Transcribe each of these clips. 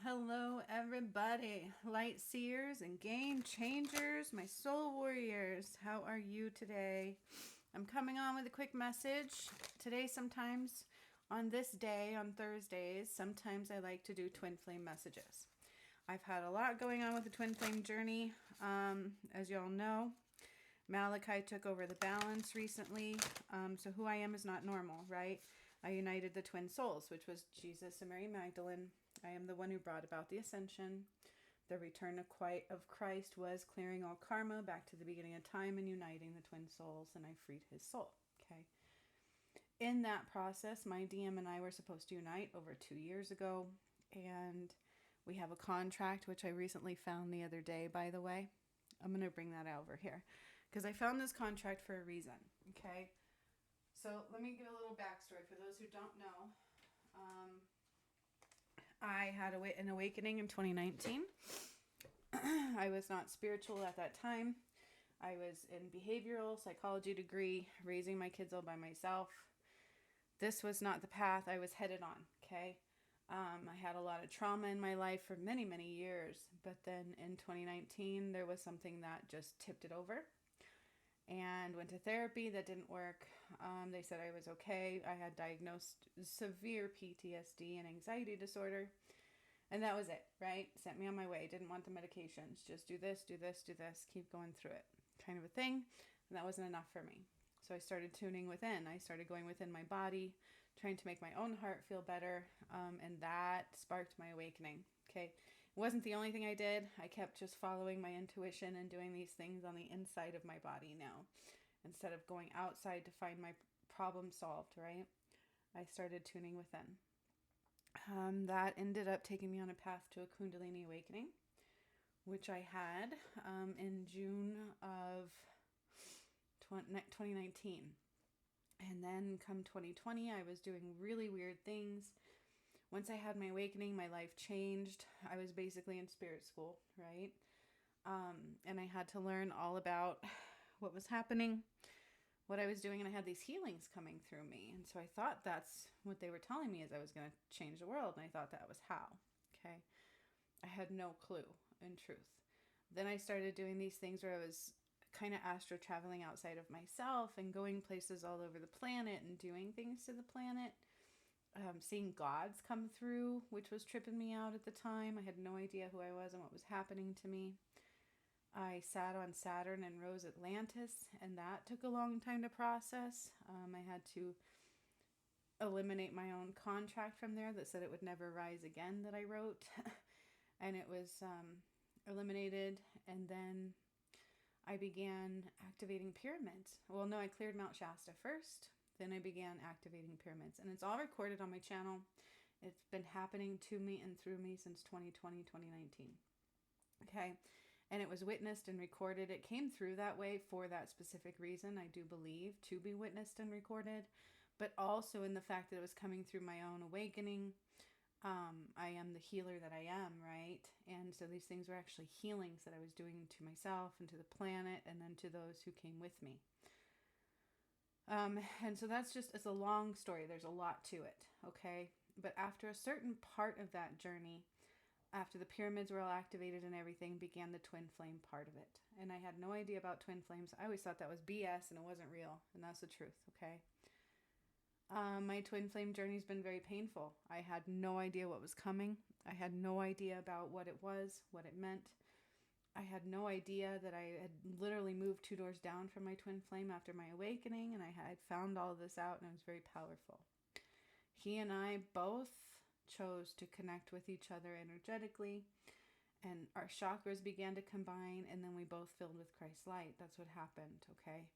Hello, everybody. Light seers and game changers, my soul warriors. How are you today? I'm coming on with a quick message. Today, sometimes on this day, on Thursdays, sometimes I like to do twin flame messages. I've had a lot going on with the twin flame journey. As you all know, Malachi took over the balance recently. So who I am is not normal, right? I united the twin souls, which was Jesus and Mary Magdalene. I am the one who brought about the ascension. The return of Christ was clearing all karma back to the beginning of time and uniting the twin souls, and I freed his soul. Okay. In that process, my DM and I were supposed to unite over 2 years ago, and we have a contract, which I recently found the other day, by the way. I'm going to bring that over here because I found this contract for a reason. Okay. So let me give a little backstory for those who don't know. I had an awakening in 2019. I was not spiritual at that time. I was in behavioral psychology degree, raising my kids all by myself. This was not the path I was headed on, okay? I had a lot of trauma in my life for many, many years. But then in 2019, there was something that just tipped it over. And went to therapy. That didn't work. They said I was okay. I had diagnosed severe PTSD and anxiety disorder. And that was it, right? Sent me on my way. Didn't want the medications. Just do this, do this, do this. Keep going through it. Kind of a thing. And that wasn't enough for me. So I started tuning within. I started going within my body, trying to make my own heart feel better. And that sparked my awakening. Okay. It wasn't the only thing I did. I kept just following my intuition and doing these things on the inside of my body now. Instead of going outside to find my problem solved, right? I started tuning within. That ended up taking me on a path to a Kundalini awakening, which I had in June of 2019. And then come 2020, I was doing really weird things. Once I had my awakening, my life changed. I was basically in spirit school, right? And I had to learn all about what was happening, what I was doing, and I had these healings coming through me. And so I thought that's what they were telling me, is I was going to change the world, and I thought that was how, okay? I had no clue, in truth. Then I started doing these things where I was kind of astro traveling outside of myself and going places all over the planet and doing things to the planet. Seeing gods come through, which was tripping me out at the time. I had no idea who I was and what was happening to me. I sat on Saturn and rose Atlantis, and that took a long time to process. I had to eliminate my own contract from there that said it would never rise again that I wrote. And it was eliminated, and then I began activating pyramids. Well, no, I cleared Mount Shasta first. Then I began activating pyramids. And it's all recorded on my channel. It's been happening to me and through me since 2020, 2019. Okay. And it was witnessed and recorded. It came through that way for that specific reason, I do believe, to be witnessed and recorded. But also in the fact that it was coming through my own awakening. I am the healer that I am, right? And so these things were actually healings that I was doing to myself and to the planet and then to those who came with me. And so it's a long story. There's a lot to it, okay? But after a certain part of that journey, after the pyramids were all activated and everything, began the twin flame part of it. And I had no idea about twin flames. I always thought that was BS and it wasn't real. And that's the truth, okay? My twin flame journey's been very painful. I had no idea what was coming. I had no idea about what it was, what it meant. I had no idea that I had literally moved 2 doors down from my twin flame after my awakening, and I had found all of this out, and it was very powerful. He and I both chose to connect with each other energetically, and our chakras began to combine, and then we both filled with Christ's light. That's what happened, okay?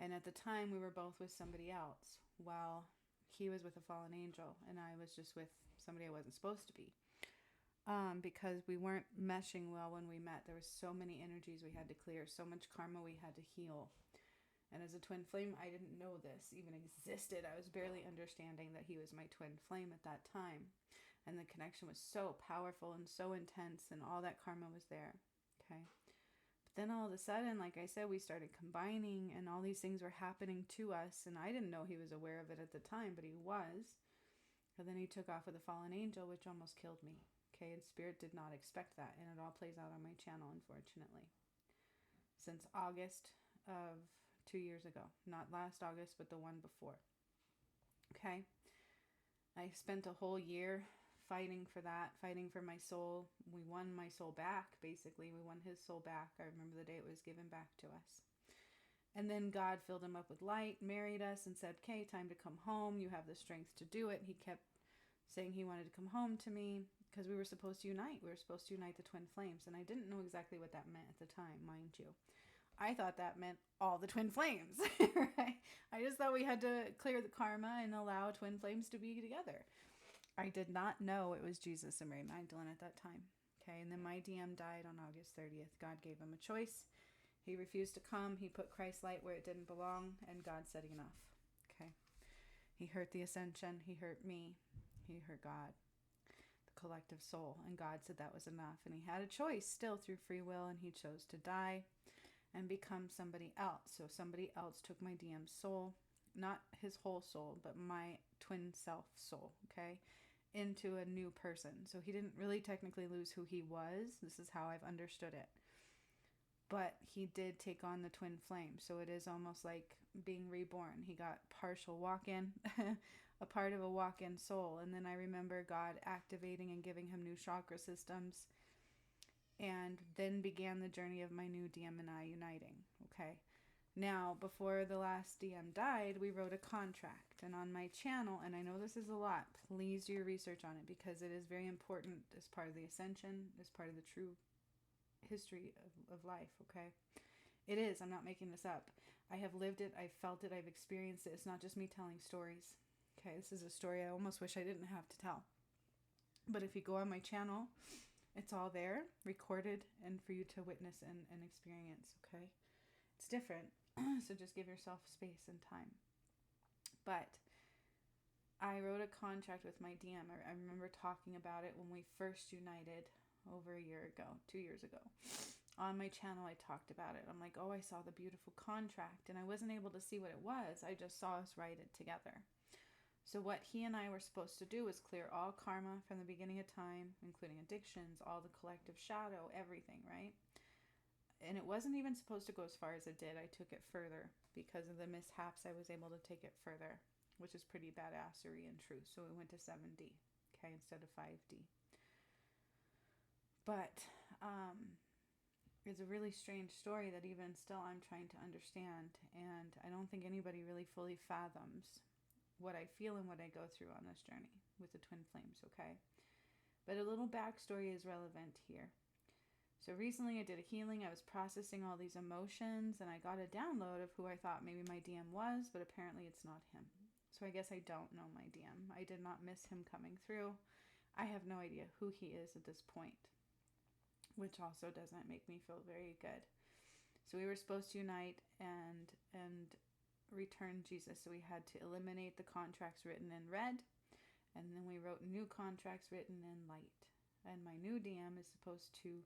And at the time, we were both with somebody else, while he was with a fallen angel, and I was just with somebody I wasn't supposed to be. Because we weren't meshing well when we met. There was so many energies we had to clear, so much karma we had to heal. And as a twin flame, I didn't know this even existed. I was barely understanding that he was my twin flame at that time. And the connection was so powerful and so intense, and all that karma was there. Okay. But then all of a sudden, like I said, we started combining, and all these things were happening to us. And I didn't know he was aware of it at the time, but he was. And then he took off with a fallen angel, which almost killed me. Okay, and Spirit did not expect that, and it all plays out on my channel, unfortunately. Since August of 2 years ago. Not last August, but the one before. Okay? I spent a whole year fighting for that, fighting for my soul. We won my soul back, basically. We won his soul back. I remember the day it was given back to us. And then God filled him up with light, married us, and said, okay, time to come home. You have the strength to do it. He kept saying he wanted to come home to me because we were supposed to unite. We were supposed to unite the twin flames. And I didn't know exactly what that meant at the time, mind you. I thought that meant all the twin flames, right? I just thought we had to clear the karma and allow twin flames to be together. I did not know it was Jesus and Mary Magdalene at that time. Okay, and then my DM died on August 30th. God gave him a choice. He refused to come. He put Christ's light where it didn't belong, and God said enough. Okay, he hurt the ascension. He hurt me. He hurt God, the collective soul, and God said that was enough. And he had a choice still through free will, and he chose to die and become somebody else. So somebody else took my DM's soul, not his whole soul, but my twin self soul, okay, into a new person. So he didn't really technically lose who he was. This is how I've understood it. But he did take on the twin flame. So it is almost like being reborn. He got partial walk-in, a part of a walk-in soul. And then I remember God activating and giving him new chakra systems. And then began the journey of my new DM and I uniting. Okay. Now, before the last DM died, we wrote a contract. And on my channel, and I know this is a lot, please do your research on it because it is very important as part of the ascension, as part of the true history of life, okay? It is. I'm not making this up. I have lived it. I've felt it. I've experienced it. It's not just me telling stories. Okay, this is a story I almost wish I didn't have to tell. But if you go on my channel, it's all there, recorded, and for you to witness and experience, okay? It's different, so just give yourself space and time. But I wrote a contract with my DM. I remember talking about it when we first united over a year ago, 2 years ago. On my channel, I talked about it. I'm like, oh, I saw the beautiful contract, and I wasn't able to see what it was. I just saw us write it together. So what he and I were supposed to do was clear all karma from the beginning of time, including addictions, all the collective shadow, everything, right? And it wasn't even supposed to go as far as it did. I took it further because of the mishaps. I was able to take it further, which is pretty badassery in truth. So we went to 7D, okay, instead of 5D. But it's a really strange story that even still I'm trying to understand. And I don't think anybody really fully fathoms what I feel and what I go through on this journey with the twin flames, okay? But a little backstory is relevant here. So recently I did a healing. I was processing all these emotions, and I got a download of who I thought maybe my DM was, but apparently it's not him. So I guess I don't know my DM. I did not miss him coming through. I have no idea who he is at this point, which also doesn't make me feel very good. So we were supposed to unite and return Jesus. So we had to eliminate the contracts written in red, and then we wrote new contracts written in light. And my new DM is supposed to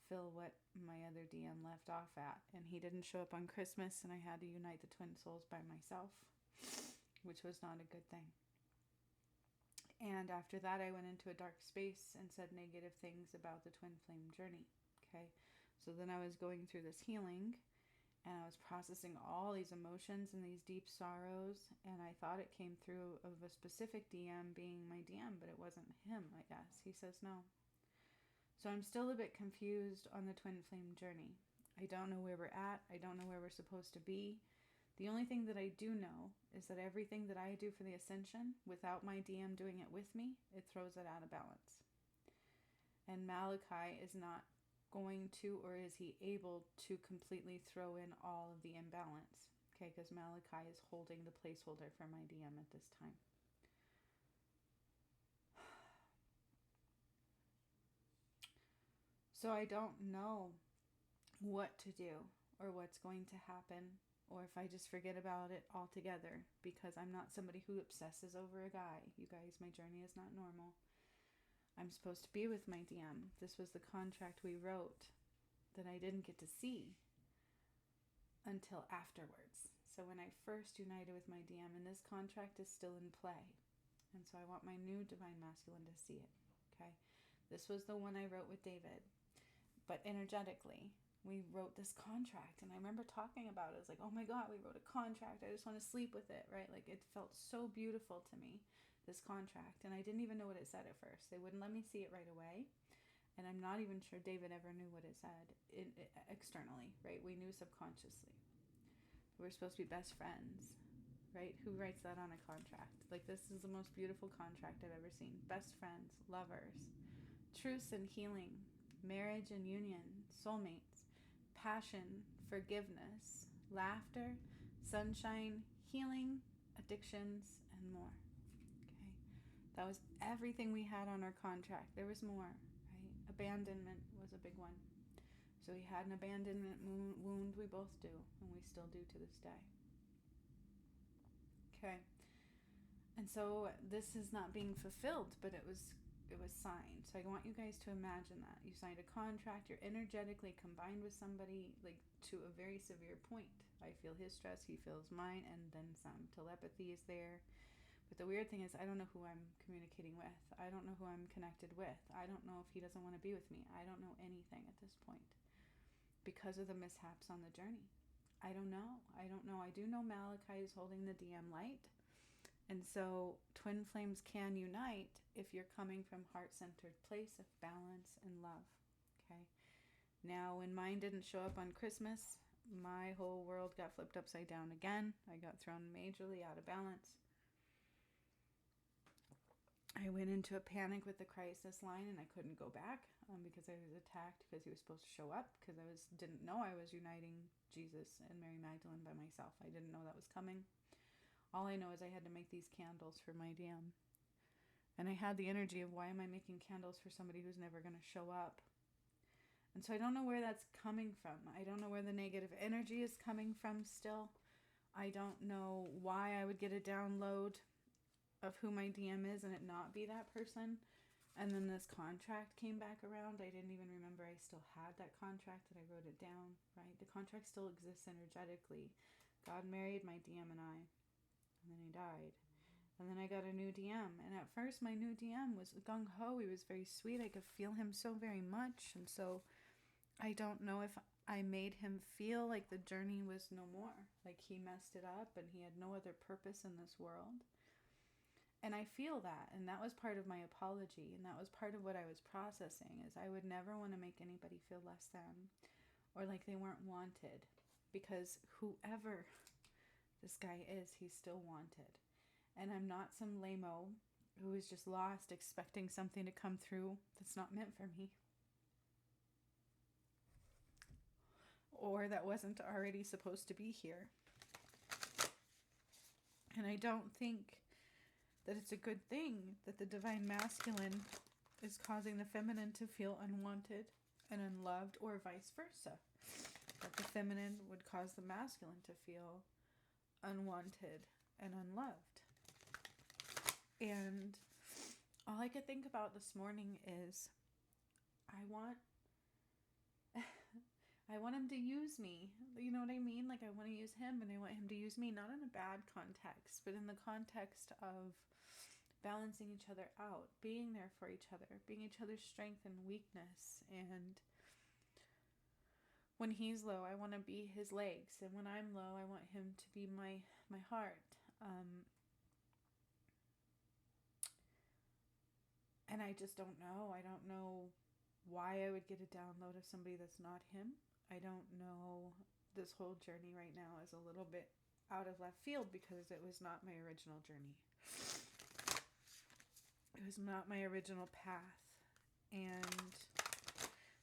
fill what my other DM left off at. And he didn't show up on Christmas, and I had to unite the twin souls by myself, which was not a good thing. And after that, I went into a dark space and said negative things about the twin flame journey. Okay. So then I was going through this healing, and I was processing all these emotions and these deep sorrows, and I thought it came through of a specific DM being my DM, but it wasn't him, I guess. He says no. So I'm still a bit confused on the twin flame journey. I don't know where we're at. I don't know where we're supposed to be. The only thing that I do know is that everything that I do for the ascension, without my DM doing it with me, it throws it out of balance. And Malachi is not going to, or is he able to completely throw in all of the imbalance? Okay, because Malachi is holding the placeholder for my DM at this time. So I don't know what to do or what's going to happen, or if I just forget about it altogether, because I'm not somebody who obsesses over a guy. You guys, my journey is not normal. I'm supposed to be with my DM. This was the contract we wrote that I didn't get to see until afterwards. So when I first united with my DM, and this contract is still in play. And so I want my new divine masculine to see it. Okay. This was the one I wrote with David. But energetically, we wrote this contract. And I remember talking about it. I was like, oh my God, we wrote a contract. I just want to sleep with it, right? Like, it felt so beautiful to me, this contract. And I didn't even know what it said at first. They wouldn't let me see it right away. And I'm not even sure David ever knew what it said externally, right? We knew subconsciously. We're supposed to be best friends, right? Who writes that on a contract? Like, this is the most beautiful contract I've ever seen. Best friends, lovers, truce and healing, marriage and union, soulmates, passion, forgiveness, laughter, sunshine, healing, addictions, and more. Okay, that was everything we had on our contract. There was more, right? Abandonment was a big one. So we had an abandonment wound, we both do, and we still do to this day. Okay. And so this is not being fulfilled, but it was signed. So I want you guys to imagine that. You signed a contract, you're energetically combined with somebody, like, to a very severe point. I feel his stress, he feels mine, and then some. Telepathy is there. But the weird thing is, I don't know who I'm communicating with. I don't know who I'm connected with. I don't know if he doesn't want to be with me. I don't know anything at this point, because of the mishaps on the journey. I don't know. I do know Malachi is holding the DM light. And so twin flames can unite if you're coming from heart-centered place of balance and love. Okay. Now, when mine didn't show up on Christmas, my whole world got flipped upside down again. I got thrown majorly out of balance. I went into a panic with the crisis line, and I couldn't go back because I was attacked because he was supposed to show up, because I didn't know I was uniting Jesus and Mary Magdalene by myself. I didn't know that was coming. All I know is I had to make these candles for my DM. And I had the energy of, why am I making candles for somebody who's never going to show up? And so I don't know where that's coming from. I don't know where the negative energy is coming from still. I don't know why I would get a download of who my DM is and it not be that person. And then this contract came back around. I didn't even remember I still had that contract, that I wrote it down, right? The contract still exists energetically. God married my DM and I. And then he died. And then I got a new DM. And at first, my new DM was gung-ho. He was very sweet. I could feel him so very much. And so I don't know if I made him feel like the journey was no more. Like he messed it up and he had no other purpose in this world. And I feel that. And that was part of my apology. And that was part of what I was processing, is I would never want to make anybody feel less than or like they weren't wanted. Because whoever this guy is, he's still wanted. And I'm not some lame-o who is just lost expecting something to come through that's not meant for me, or that wasn't already supposed to be here. And I don't think that it's a good thing that the divine masculine is causing the feminine to feel unwanted and unloved, or vice versa. That the feminine would cause the masculine to feel unwanted and unloved. And all I could think about this morning is, I want him to use me. You know what I mean? Like, I want to use him and I want him to use me, not in a bad context, but in the context of balancing each other out, being there for each other, being each other's strength and weakness. And when he's low, I want to be his legs. And when I'm low, I want him to be my heart. And I just don't know. I don't know why I would get a download of somebody that's not him. I don't know. This whole journey right now is a little bit out of left field because it was not my original journey. It was not my original path. And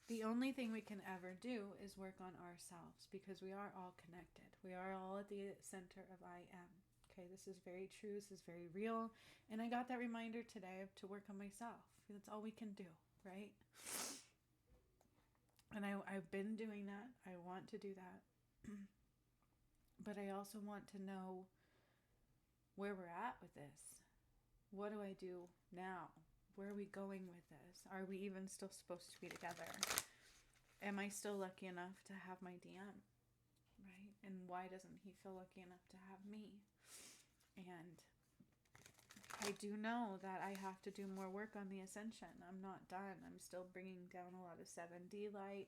the only thing we can ever do is work on ourselves, because we are all connected. We are all at the center of I am. Okay, this is very true. This is very real. And I got that reminder today to work on myself. That's all we can do, right? And I've been doing that. I want to do that. But I also want to know where we're at with this. What do I do now? Where are we going with this? Are we even still supposed to be together? Am I still lucky enough to have my DM? Right? And why doesn't he feel lucky enough to have me? And I do know that I have to do more work on the ascension. I'm not done. I'm still bringing down a lot of 7D light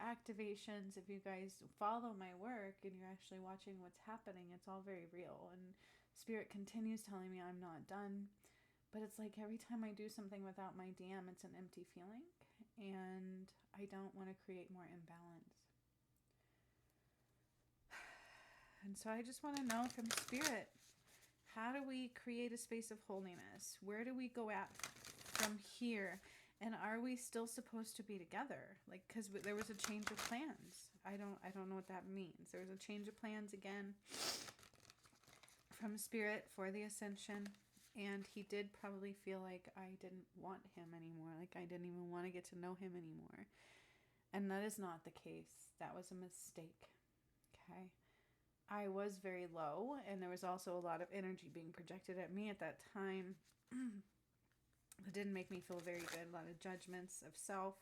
activations. If you guys follow my work and you're actually watching what's happening, it's all very real. And Spirit continues telling me I'm not done. But it's like every time I do something without my DM, it's an empty feeling. And I don't want to create more imbalance. And so I just want to know from Spirit, how do we create a space of holiness? Where do we go at from here? And are we still supposed to be together? Like, because there was a change of plans. I don't know what that means. There was a change of plans again from Spirit for the ascension. And he did probably feel like I didn't want him anymore. Like I didn't even want to get to know him anymore. And that is not the case. That was a mistake. Okay. I was very low, and there was also a lot of energy being projected at me at that time. It didn't make me feel very good. A lot of judgments of self,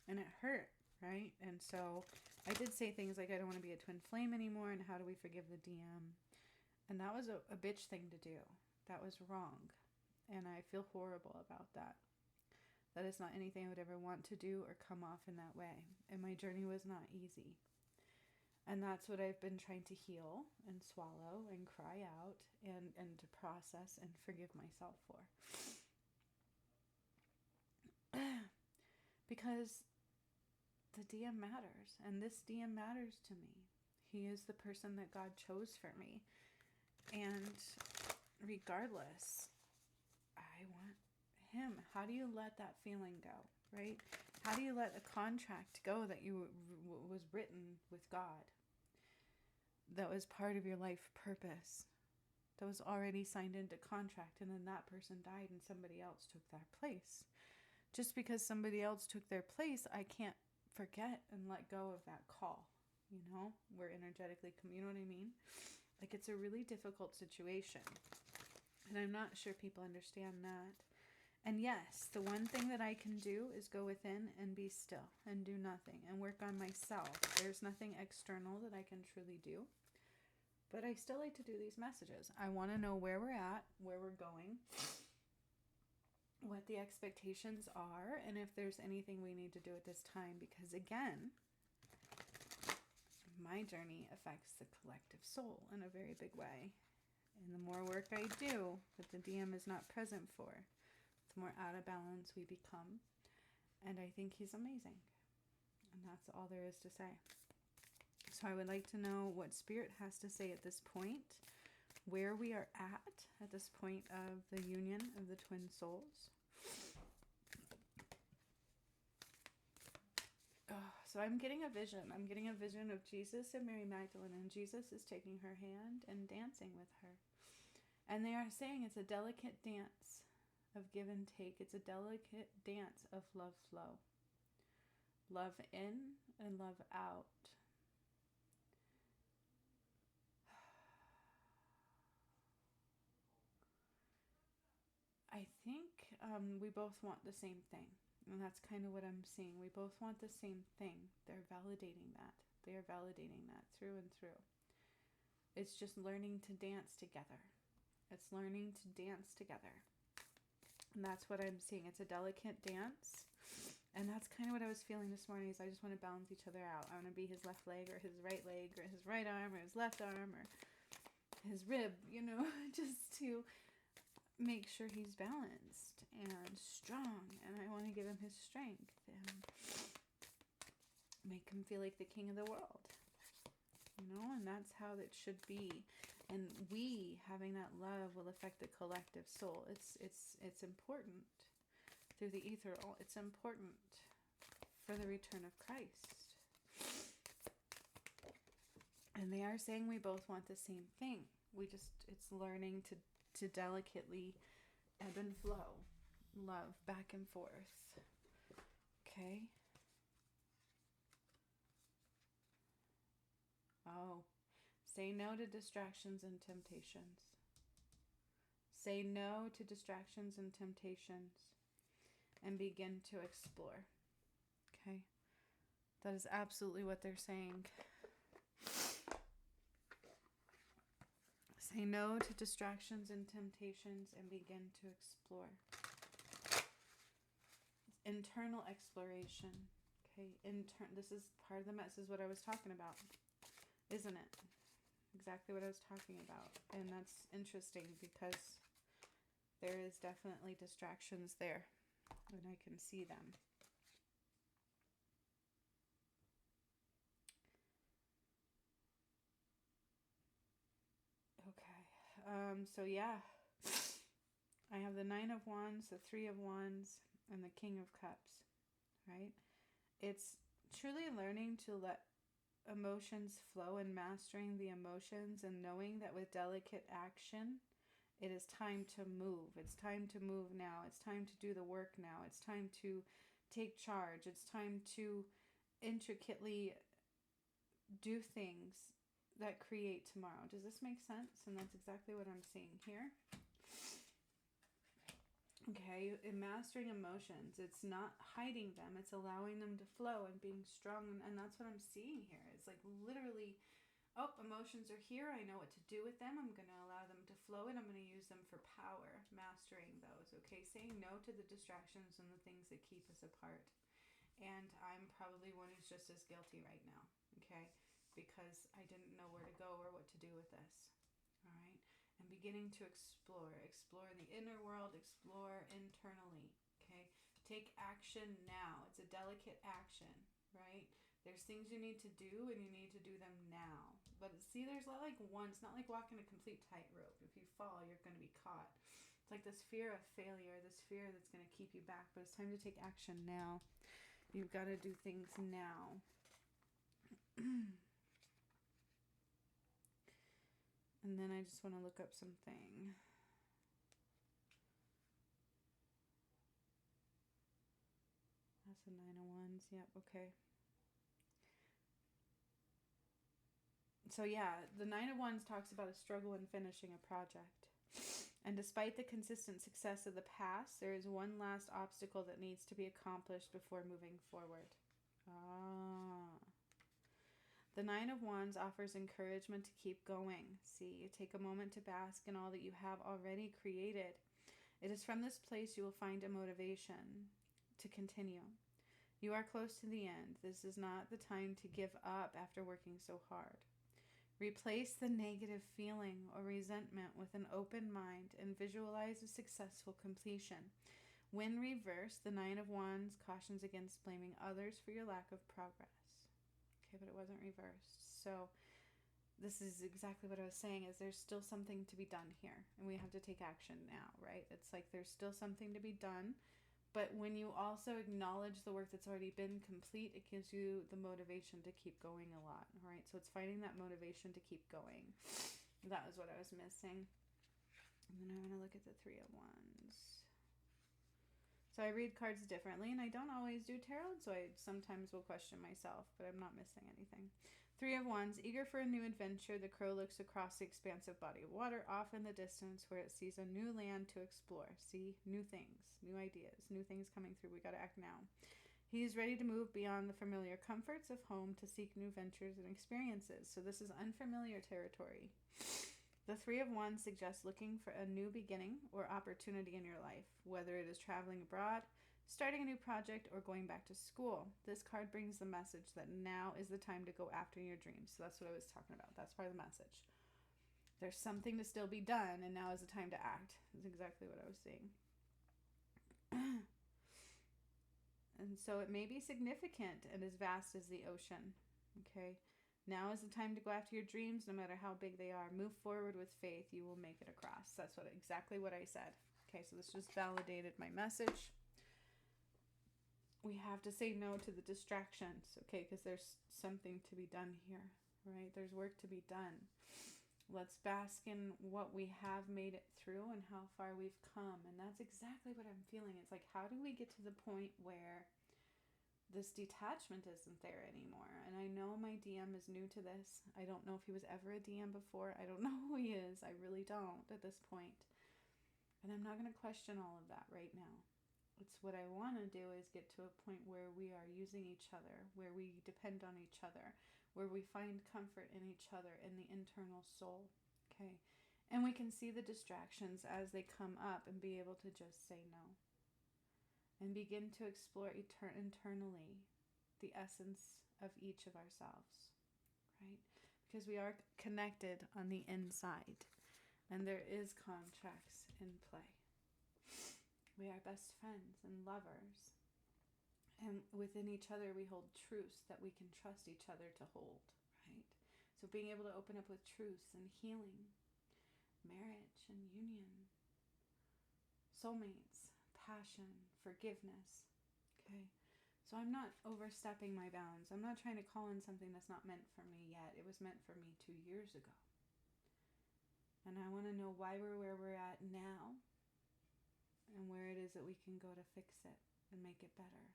and it hurt, right? And so I did say things like, I don't want to be a twin flame anymore, and how do we forgive the DM? And that was a bitch thing to do. That was wrong. And I feel horrible about that. That is not anything I would ever want to do or come off in that way. And my journey was not easy. And that's what I've been trying to heal and swallow and cry out and to process and forgive myself for. Because the DM matters. And this DM matters to me. He is the person that God chose for me. And regardless, I want him. How do you let that feeling go, right? How do you let a contract go that was written with God? That was part of your life purpose. That was already signed into contract, and then that person died and somebody else took that place. Just because somebody else took their place, I can't forget and let go of that call. You know, we're energetically, you know what I mean? Like, it's a really difficult situation. And I'm not sure people understand that. And yes, the one thing that I can do is go within and be still and do nothing and work on myself. There's nothing external that I can truly do. But I still like to do these messages. I want to know where we're at, where we're going, what the expectations are, and if there's anything we need to do at this time. Because again, my journey affects the collective soul in a very big way. And the more work I do that the DM is not present for, the more out of balance we become. And I think he's amazing. And that's all there is to say. So I would like to know what Spirit has to say at this point, where we are at this point of the union of the twin souls. So I'm getting a vision. I'm getting a vision of Jesus and Mary Magdalene, and Jesus is taking her hand and dancing with her. And they are saying it's a delicate dance of give and take. It's a delicate dance of love flow. Love in and love out. I think we both want the same thing. And that's kind of what I'm seeing. We both want the same thing. They're validating that. They are validating that through and through. It's just learning to dance together. It's learning to dance together. And that's what I'm seeing. It's a delicate dance. And that's kind of what I was feeling this morning, is I just want to balance each other out. I want to be his left leg or his right leg or his right arm or his left arm or his rib, you know, just to make sure he's balanced and strong. And I want to give him his strength and make him feel like the king of the world, you know. And that's how it should be. And we having that love will affect the collective soul. It's important through the ether. It's important for the return of Christ. And they are saying we both want the same thing. It's learning to delicately ebb and flow, love back and forth. Okay. Oh, say no to distractions and temptations. Say no to distractions and temptations and begin to explore. Okay. That is absolutely what they're saying. Say no to distractions and temptations and begin to explore. Internal exploration. Okay, this is part of the mess, is what I was talking about, isn't it? Exactly what I was talking about. And that's interesting because there is definitely distractions there, and I can see them. Okay, so yeah, I have the Nine of Wands, the Three of Wands, and the King of Cups, right? It's truly learning to let emotions flow and mastering the emotions and knowing that with delicate action, it is time to move. It's time to move now. It's time to do the work now. It's time to take charge. It's time to intricately do things that create tomorrow. Does this make sense? And that's exactly what I'm seeing here. Okay, in mastering emotions, it's not hiding them, it's allowing them to flow and being strong. And that's what I'm seeing here. It's like literally, oh, emotions are here. I know what to do with them. I'm going to allow them to flow and I'm going to use them for power, mastering those. Okay, saying no to the distractions and the things that keep us apart. And I'm probably one who's just as guilty right now, okay, because I didn't know where to go or what to do with this. All right. And beginning to explore in the inner world, explore internally, okay? Take action now. It's a delicate action, right? There's things you need to do and you need to do them now. But see, there's not like one, it's not like walking a complete tightrope. If you fall, you're going to be caught. It's like this fear of failure, this fear that's going to keep you back, but it's time to take action now. You've got to do things now. And then I just want to look up something. That's the Nine of Wands. Yep, okay. So yeah, the Nine of Wands talks about a struggle in finishing a project. And despite the consistent success of the past, there is one last obstacle that needs to be accomplished before moving forward. The Nine of Wands offers encouragement to keep going. See, take a moment to bask in all that you have already created. It is from this place you will find a motivation to continue. You are close to the end. This is not the time to give up after working so hard. Replace the negative feeling or resentment with an open mind and visualize a successful completion. When reversed, the Nine of Wands cautions against blaming others for your lack of progress. Okay, but it wasn't reversed. So this is exactly what I was saying, is there's still something to be done here. And we have to take action now, right? It's like there's still something to be done. But when you also acknowledge the work that's already been complete, it gives you the motivation to keep going a lot, right? So it's finding that motivation to keep going. That was what I was missing. And then I'm going to look at the Three of Wands. So I read cards differently, and I don't always do tarot, so I sometimes will question myself, but I'm not missing anything. Three of Wands, eager for a new adventure, the crow looks across the expansive body of water, off in the distance where it sees a new land to explore. See, new things, new ideas, new things coming through. We got to act now. He is ready to move beyond the familiar comforts of home to seek new ventures and experiences. So this is unfamiliar territory. The Three of Wands suggests looking for a new beginning or opportunity in your life, whether it is traveling abroad, starting a new project, or going back to school. This card brings the message that now is the time to go after your dreams. So that's what I was talking about. That's part of the message. There's something to still be done, and now is the time to act. That's exactly what I was saying. And so it may be significant and as vast as the ocean. Okay? Now is the time to go after your dreams, no matter how big they are. Move forward with faith. You will make it across. That's exactly what I said. Okay, so this just validated my message. We have to say no to the distractions, okay, because there's something to be done here, right? There's work to be done. Let's bask in what we have made it through and how far we've come. And that's exactly what I'm feeling. It's like, how do we get to the point where this detachment isn't there anymore? And I know my DM is new to this. I don't know if he was ever a DM before. I don't know who he is. I really don't at this point. And I'm not going to question all of that right now. It's what I want to do is get to a point where we are using each other, where we depend on each other, where we find comfort in each other, in the internal soul. Okay. And we can see the distractions as they come up and be able to just say no. And begin to explore internally the essence of each of ourselves, right? Because we are connected on the inside, and there is contracts in play. We are best friends and lovers, and within each other we hold truths that we can trust each other to hold, right? So being able to open up with truths and healing, marriage and union, soulmates, passion, forgiveness, okay? So I'm not overstepping my bounds. I'm not trying to call in something that's not meant for me yet. It was meant for me 2 years ago. And I want to know why we're where we're at now and where it is that we can go to fix it and make it better.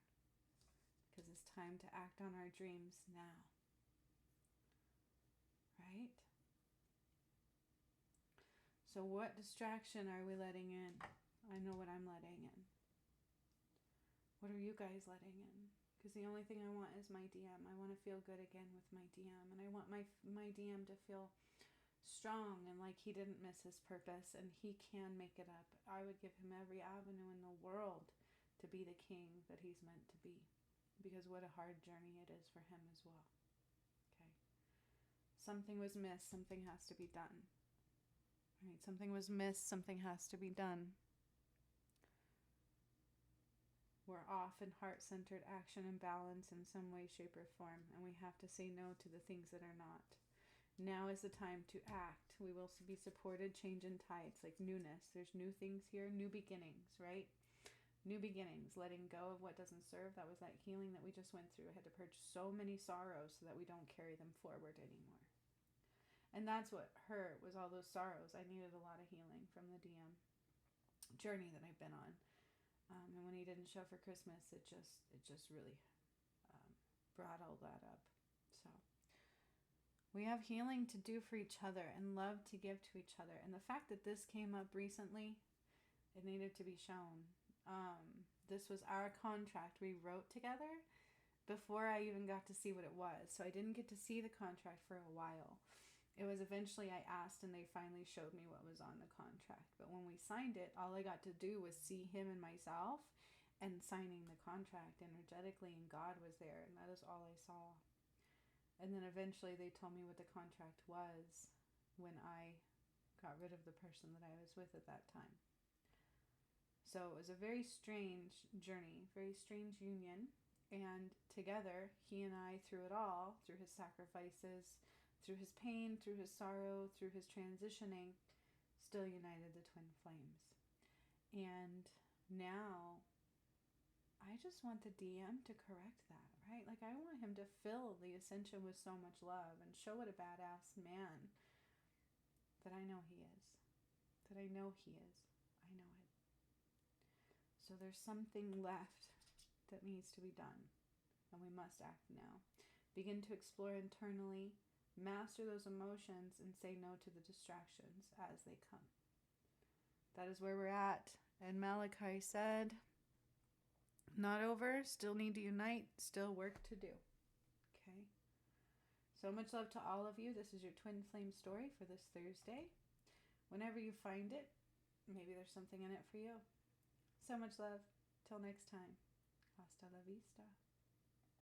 Because it's time to act on our dreams now. Right? So what distraction are we letting in? I know what I'm letting in. What are you guys letting in? Because the only thing I want is my DM. I want to feel good again with my DM. And I want my DM to feel strong and like he didn't miss his purpose and he can make it up. I would give him every avenue in the world to be the king that he's meant to be. Because what a hard journey it is for him as well. Okay. Something was missed. Something has to be done. Right? Something was missed. Something has to be done. We're off in heart-centered action and balance in some way, shape, or form. And we have to say no to the things that are not. Now is the time to act. We will be supported, change in tides, like newness. There's new things here, new beginnings, right? New beginnings, letting go of what doesn't serve. That was that healing that we just went through. I had to purge so many sorrows so that we don't carry them forward anymore. And that's what hurt, was all those sorrows. I needed a lot of healing from the DM journey that I've been on. And when he didn't show for Christmas, it just really brought all that up. So we have healing to do for each other and love to give to each other. And the fact that this came up recently, it needed to be shown. This was our contract we wrote together before I even got to see what it was. So I didn't get to see the contract for a while. It was eventually I asked and they finally showed me what was on the contract. But when we signed it, all I got to do was see him and myself and signing the contract energetically, and God was there, and that is all I saw. And then eventually they told me what the contract was when I got rid of the person that I was with at that time. So it was a very strange journey, very strange union. And together, he and I, through it all, through his sacrifices, through his pain, through his sorrow, through his transitioning, still united the twin flames. And now, I just want the DM to correct that, right? Like, I want him to fill the ascension with so much love and show what a badass man that I know he is. That I know he is. I know it. So there's something left that needs to be done, and we must act now. Begin to explore internally, master those emotions, and say no to the distractions as they come. That is where we're at. And Malachi said, not over, still need to unite, still work to do. Okay? So much love to all of you. This is your twin flame story for this Thursday. Whenever you find it, maybe there's something in it for you. So much love. Till next time. Hasta la vista.